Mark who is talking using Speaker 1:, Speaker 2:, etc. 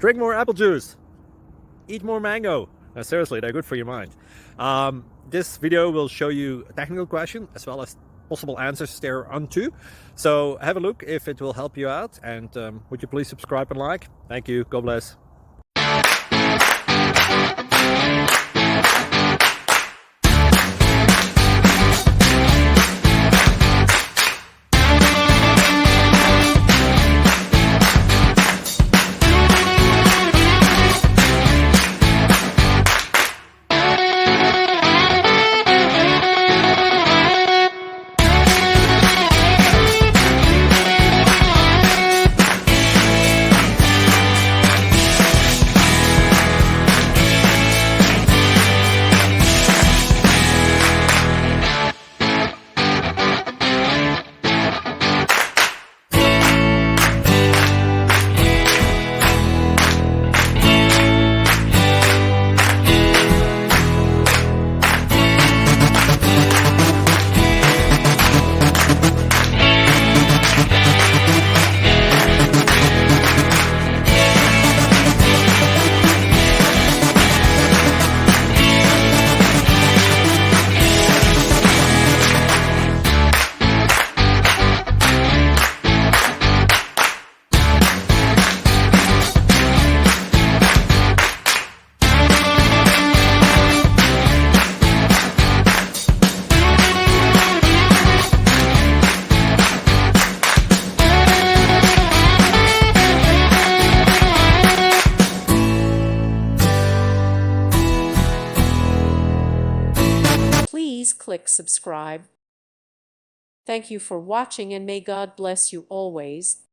Speaker 1: Drink more apple juice. Eat more mango. Seriously, they're good for your mind. This video will show you a technical question as well as possible answers thereunto. So have a look if it will help you out, and would you please subscribe and like? Thank you. God bless.
Speaker 2: Please click subscribe. Thank you for watching, and may God bless you always.